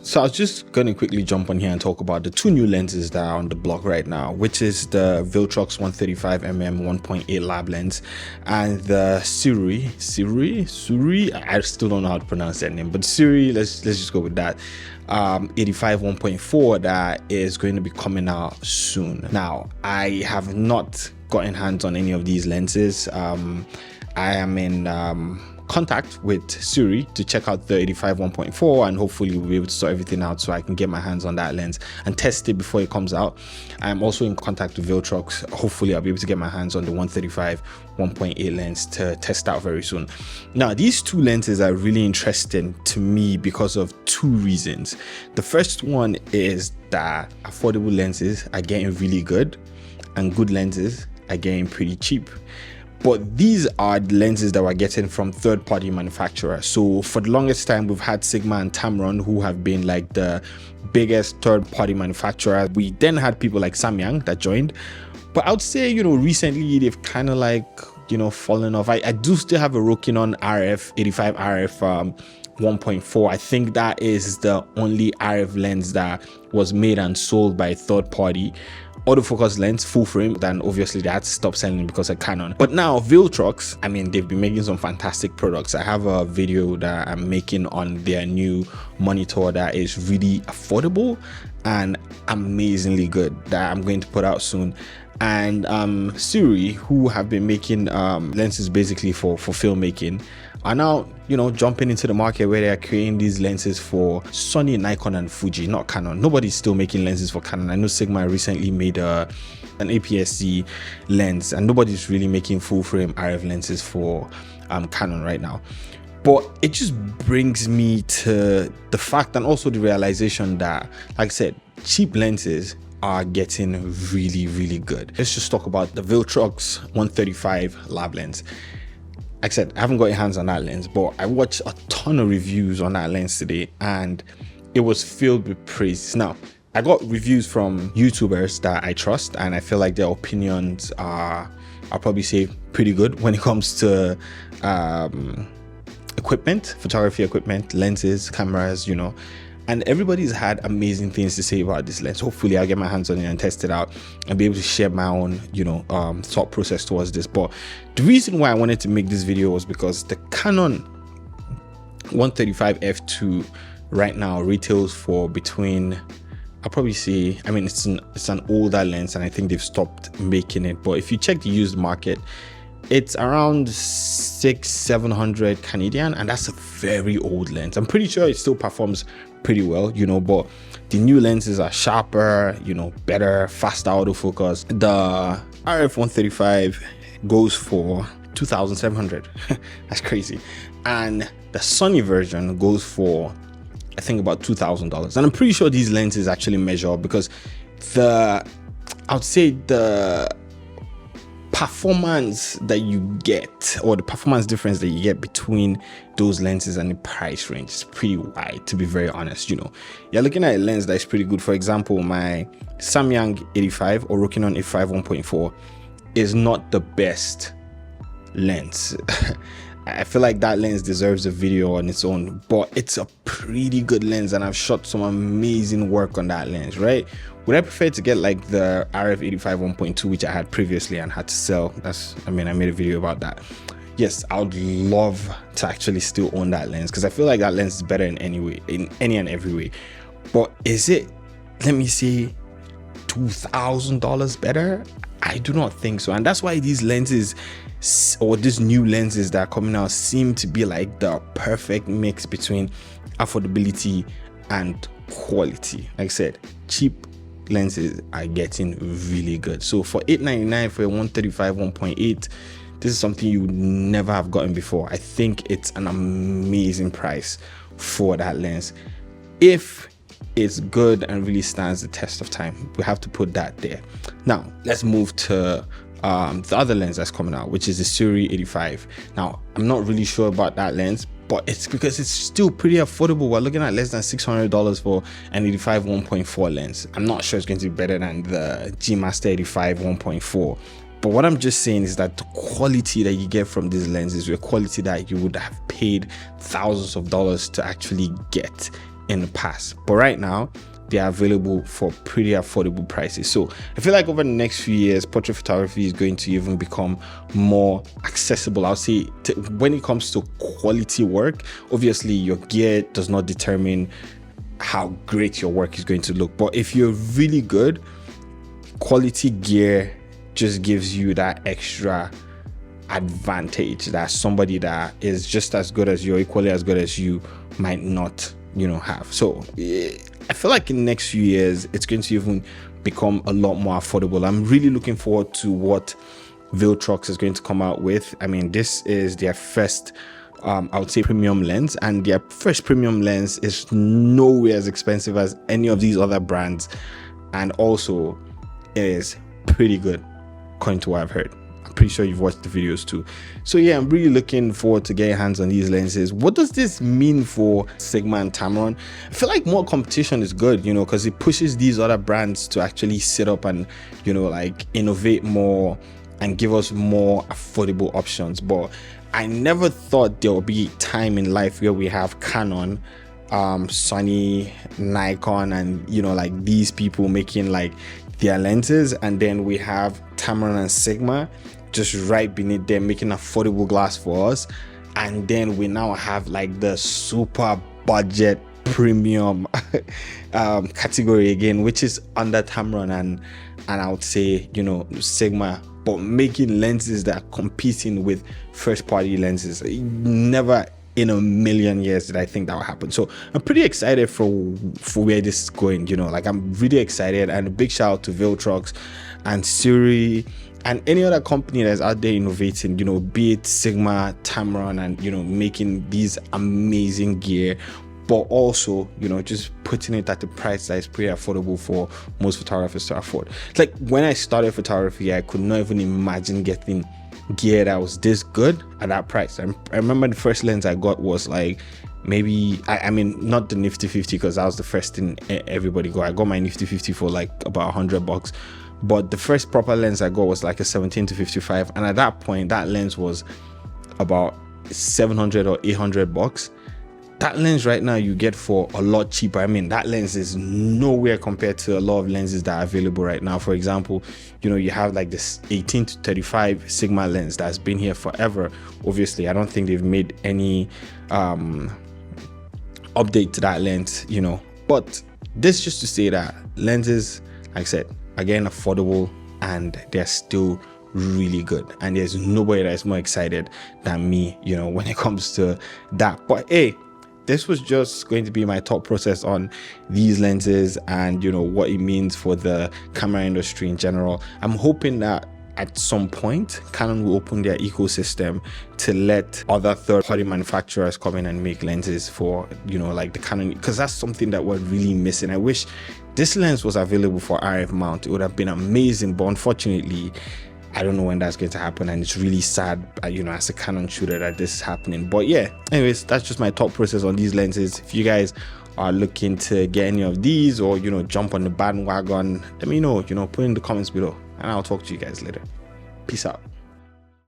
So I was just going to quickly jump on here and talk about the two new lenses that are on the block right now, which is the Viltrox 135mm 1.8 lab lens and the Suri, I still don't know how to pronounce that name, but Suri, let's just go with that. 85 1.4 that is going to be coming out soon. Now, I have not gotten hands on any of these lenses. I am in contact with Suri to check out the 85 1.4, and hopefully we'll be able to sort everything out so I can get my hands on that lens and test it before it comes out. I'm also in contact with Viltrox. Hopefully I'll be able to get my hands on the 135 1.8 lens to test out very soon. Now, these two lenses are really interesting to me because of two reasons. The first one is that affordable lenses are getting really good and good lenses are getting pretty cheap. But these are the lenses that we're getting from third-party manufacturers. So for the longest time, we've had Sigma and Tamron, who have been like the biggest third-party manufacturer. We then had people like Samyang that joined. But I would say, recently they've kind of like, fallen off. I do still have a Rokinon RF, 85 RF 1.4. I think that is the only RF lens that was made and sold by a third party. Autofocus lens, full frame, then obviously they had to stop selling because of Canon. But now Viltrox, they've been making some fantastic products. I have a video that I'm making on their new monitor that is really affordable and amazingly good that I'm going to put out soon. And Suri, who have been making lenses basically for filmmaking, are now jumping into the market where they are creating these lenses for Sony, Nikon and Fuji, not Canon. Nobody's still making lenses for Canon. I know Sigma recently made an APS-C lens, and nobody's really making full frame RF lenses for Canon right now. But it just brings me to the fact and also the realization that, like I said, cheap lenses are getting really, really good. Let's just talk about the Viltrox 135 lab lens. Like I said, I haven't got your hands on that lens, but I watched a ton of reviews on that lens today and it was filled with praise. Now, I got reviews from YouTubers that I trust and I feel like their opinions are, I'll probably say, pretty good when it comes to equipment, photography equipment, lenses, cameras, and everybody's had amazing things to say about this lens. Hopefully I'll get my hands on it and test it out and be able to share my own thought process towards this. But the reason why I wanted to make this video was because the Canon 135 f2 right now retails for between, I'll probably say, it's an older lens and I think they've stopped making it, but if you check the used market, it's around 600-700 Canadian, and that's a very old lens. I'm pretty sure it still performs pretty well, but the new lenses are sharper, better, faster autofocus. The RF 135 goes for 2,700. That's crazy. And the Sony version goes for, I think, about $2,000. And I'm pretty sure these lenses actually measure up because I would say the performance that you get, or the performance difference that you get between those lenses and the price range is pretty wide, to be very honest. You're looking at a lens that is pretty good. For example, my Samyang 85 or Rokinon 85 1.4 is not the best lens. I feel like that lens deserves a video on its own, but it's a pretty good lens and I've shot some amazing work on that lens, right? Would I prefer to get like the RF 85 1.2, which I had previously and had to sell? I made a video about that. Yes, I would love to actually still own that lens because I feel like that lens is better in any way, in any and every way. But is it, let me say, $2,000 better? I do not think so. And that's why these lenses, or these new lenses that are coming out, seem to be like the perfect mix between affordability and quality. Like I said, cheap lenses are getting really good. So for $899 for a 135 1.8, this is something you would never have gotten before. I think it's an amazing price for that lens. If it's good and really stands the test of time, we have to put that there. Now let's move to the other lens that's coming out, which is the Suri 85. Now I'm not really sure about that lens, but it's because it's still pretty affordable. We're looking at less than $600 for an 85 1.4 lens. I'm not sure it's going to be better than the G Master 85 1.4. But what I'm just saying is that the quality that you get from these lenses is a quality that you would have paid thousands of dollars to actually get in the past, but right now they are available for pretty affordable prices. So I feel like over the next few years, portrait photography is going to even become more accessible. I'll say when it comes to quality work, obviously your gear does not determine how great your work is going to look, but if you're really good, quality gear just gives you that extra advantage that somebody that is just as good as you, or equally as good as you, might not have. So I feel like in the next few years it's going to even become a lot more affordable. I'm really looking forward to what Viltrox is going to come out with. I mean, this is their first I would say premium lens, and their first premium lens is nowhere as expensive as any of these other brands, and also it is pretty good according to what I've heard. I'm pretty sure you've watched the videos too. So yeah, I'm really looking forward to getting hands on these lenses. What does this mean for Sigma and Tamron? I feel like more competition is good, because it pushes these other brands to actually sit up and like innovate more and give us more affordable options. But I never thought there would be a time in life where we have Canon, Sony, Nikon, and like these people making like their lenses, and then we have Tamron and Sigma just right beneath them making affordable glass for us, and then we now have like the super budget premium category again, which is under Tamron and I would say Sigma, but making lenses that are competing with first party lenses. Never in a million years did I think that would happen. So I'm pretty excited for where this is going. Like I'm really excited, and a big shout out to Viltrox and Siri and any other company that's out there innovating, be it Sigma, Tamron, and making these amazing gear, but also just putting it at the price that is pretty affordable for most photographers to afford. It's like when I started photography, I could not even imagine getting gear that was this good at that price. I remember the first lens I got was like maybe I mean not the Nifty 50, because that was the first thing everybody got. I got my Nifty 50 for like about $100, but the first proper lens I got was like a 17 to 55, and at that point that lens was about $700 or $800. That lens right now you get for a lot cheaper. I mean, that lens is nowhere compared to a lot of lenses that are available right now. For example, you have like this 18 to 35 Sigma lens that's been here forever. Obviously, I don't think they've made any update to that lens, but this just to say that lenses, like I said, again, affordable, and they're still really good, and there's nobody that's more excited than me, when it comes to that. But hey, this was just going to be my thought process on these lenses and what it means for the camera industry in general. I'm hoping that at some point Canon will open their ecosystem to let other third-party manufacturers come in and make lenses for like the Canon, because that's something that we're really missing. I wish this lens was available for RF mount. It would have been amazing, but unfortunately I don't know when that's going to happen, and it's really sad, as a Canon shooter, that this is happening. But yeah, anyways, that's just my thought process on these lenses. If you guys are looking to get any of these, or jump on the bandwagon, let me know. Put in the comments below, and I'll talk to you guys later. Peace out.